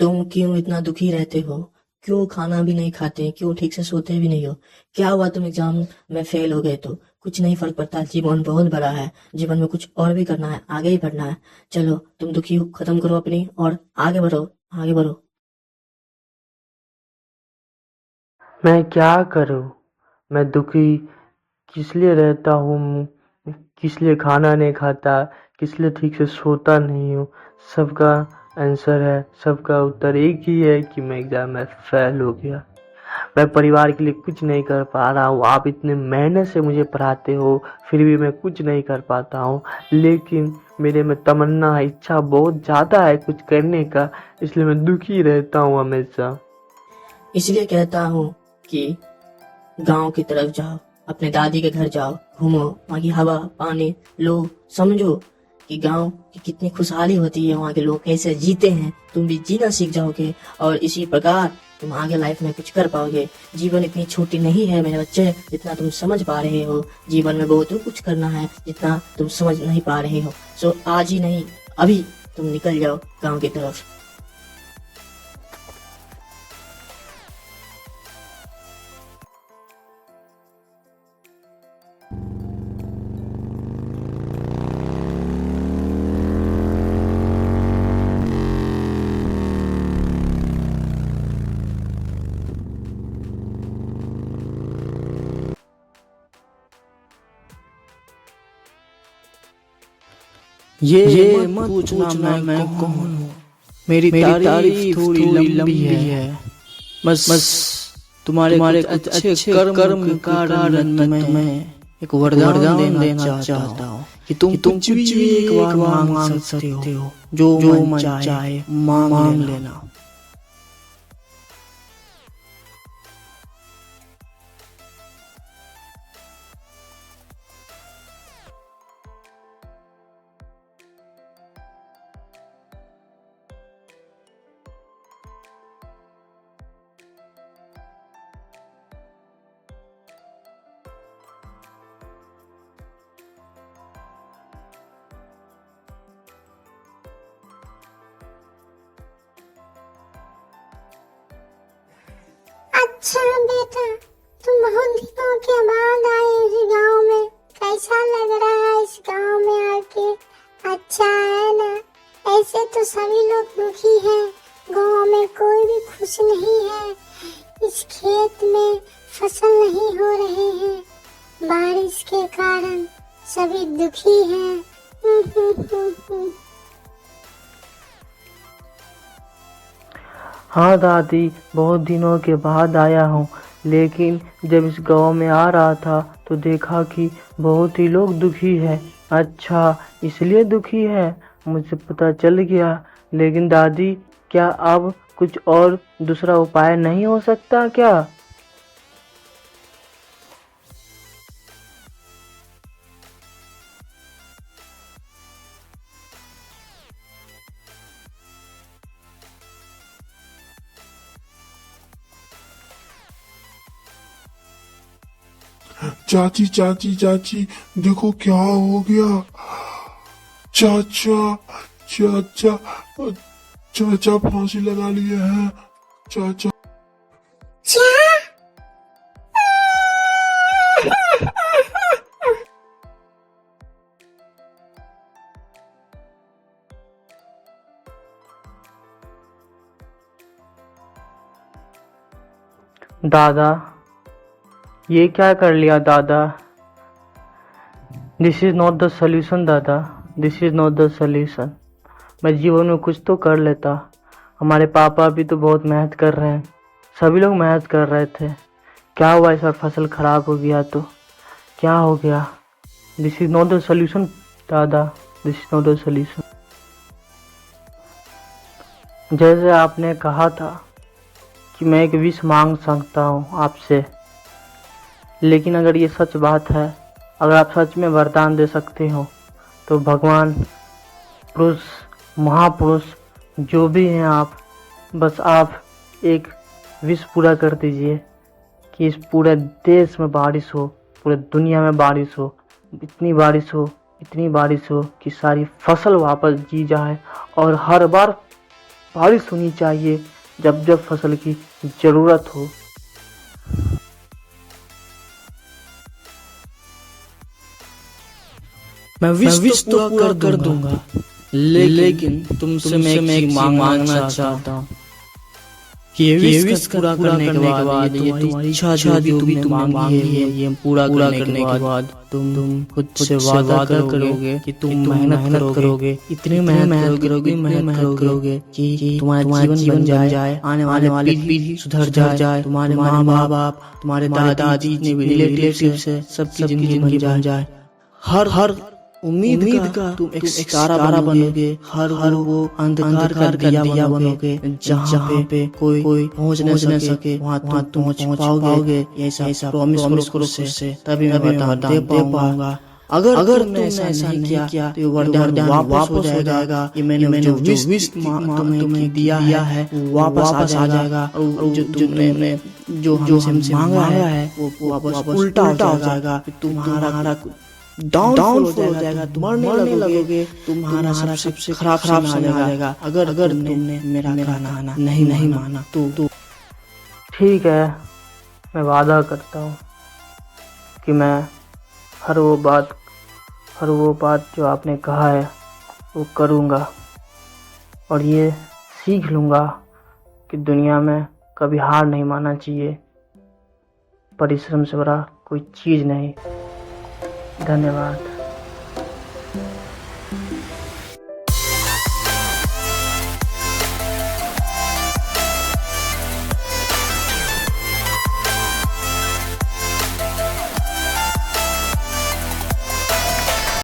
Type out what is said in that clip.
तुम क्यों इतना दुखी रहते हो? क्यों खाना भी नहीं खाते? क्यों ठीक से सोते भी नहीं हो? क्या हुआ तुम एग्जाम में फेल हो गए तो? कुछ नहीं फर्क पड़ता, जीवन बहुत बड़ा है, जीवन में कुछ और भी करना है, आगे ही बढ़ना है। चलो तुम दुखी हो खत्म करो अपनी और आगे बढ़ो, आगे बढ़ो। मैं क्या करूं? मैं दुखी किस लिए रहता हूँ? किस लिए खाना नहीं खाता? किस लिए ठीक से सोता नहीं हूँ? सबका आंसर है, सबका उत्तर एक ही है कि मैं एग्जाम में फेल हो गया। मैं परिवार के लिए कुछ नहीं कर पा रहा हूँ। आप इतने मेहनत से मुझे पढ़ाते हो, फिर भी मैं कुछ नहीं कर पाता हूँ। लेकिन मेरे में तमन्ना है, इच्छा बहुत ज़्यादा है कुछ करने का, इसलिए मैं दुखी रहता हूँ हमेशा। इसलिए कहता हूँ कि गांव की तरफ जाओ, अपने दादी के घर जाओ, घूमो, वहाँ की हवा पानी लो, समझो कि गांव की कितनी खुशहाली होती है, वहाँ के लोग कैसे जीते हैं। तुम भी जीना सीख जाओगे और इसी प्रकार तुम आगे लाइफ में कुछ कर पाओगे। जीवन इतनी छोटी नहीं है मेरे बच्चे जितना तुम समझ पा रहे हो। जीवन में बहुत कुछ करना है जितना तुम समझ नहीं पा रहे हो। सो आज ही नहीं, अभी तुम निकल जाओ गाँव की तरफ। ये मत पूछना मैं कौन हूँ। मेरी तारीफ थोड़ी लंबी है। बस तुम्हारे कुछ अच्छे कर्म के कारण मैं तुम्हें एक वरदान देना चाहता हूँ कि तुम कुछ भी एक बार मांग सकते हो, जो मन चाहे मांग लेना। अच्छा बेटा, तुम बहुत दिनों के बाद आए इस गांव में। कैसा लग रहा है इस गांव में आके? अच्छा है ना? ऐसे तो सभी लोग दुखी हैं, गांव में कोई भी खुश नहीं है। इस खेत में फसल नहीं हो रहे हैं, बारिश के कारण सभी दुखी हैं। हाँ दादी, बहुत दिनों के बाद आया हूँ, लेकिन जब इस गांव में आ रहा था तो देखा कि बहुत ही लोग दुखी हैं। अच्छा, इसलिए दुखी है, मुझे पता चल गया। लेकिन दादी, क्या अब कुछ और दूसरा उपाय नहीं हो सकता क्या? चाची चाची चाची, देखो क्या हो गया। चाचा चाचा चाचा फांसी लगा लिए हैं। चाचा दादा, ये क्या कर लिया दादा? This is not the solution दादा, this is not the solution. मैं जीवन में कुछ तो कर लेता। हमारे पापा भी तो बहुत मेहनत कर रहे हैं, सभी लोग मेहनत कर रहे थे। क्या हुआ इस बार फसल खराब हो गया तो? क्या हो गया? This is not the solution दादा, this is not the solution. जैसे आपने कहा था कि मैं एक विश मांग सकता हूँ आपसे, लेकिन अगर ये सच बात है, अगर आप सच में वरदान दे सकते हो, तो भगवान, पुरुष, महापुरुष जो भी हैं आप, बस आप एक विश पूरा कर दीजिए कि इस पूरे देश में बारिश हो, पूरे दुनिया में बारिश हो, इतनी बारिश हो कि सारी फसल वापस जी जाए और हर बार बारिश होनी चाहिए जब जब फसल की जरूरत हो। मैं विश तो पूरा कर दूंगा, लेकिन तुमसे मैं एक मांगना चाहता हूँ कि ये विश पूरा करने के बाद ये तुम्हारी इच्छा जो भी तुमने मांगी है ये पूरा करने के बाद तुम खुद से वादा करोगे कि तुम मेहनत करोगे, इतनी मेहनत करोगे कि तुम्हारा जीवन बन जाए, आने वाली पीढ़ी सुधर जाए, तुम्हारे माँ बाप, तुम्हारे दादी जितने भी रिलेटिव्स है सबकी जिंदगी बन जाए। हर उम्मीद का तुम एक तारा बनोगे, हर वो अंधकार का दिया बनोगे, जहाँ पे कोई पहुँच न सके वहाँ तुम पहुँच पाओगे। ऐसा प्रॉमिस करो से तभी मैं दे पाऊंगा। अगर तुमने ऐसा नहीं किया तो वरदान वापस हो जाएगा। ये मैंने जो विश तुम्हें दिया है वापस आ जाएगा, और जो तुमने जो हमसे मांगा है वो वापस उल्टा हो जाएगा। तुम्हारा डाउन हो जाएगा, तुम मरने लगोगे, तुम्हारा सबसे खराब समय आ जाएगा अगर तुमने मेरा कहना नहीं माना तो। ठीक है, मैं वादा करता हूँ कि मैं हर वो बात जो आपने कहा है वो करूँगा, और ये सीख लूँगा कि दुनिया में कभी हार नहीं मानना चाहिए। परिश्रम से बड़ा कोई चीज़ नहीं। धन्यवाद।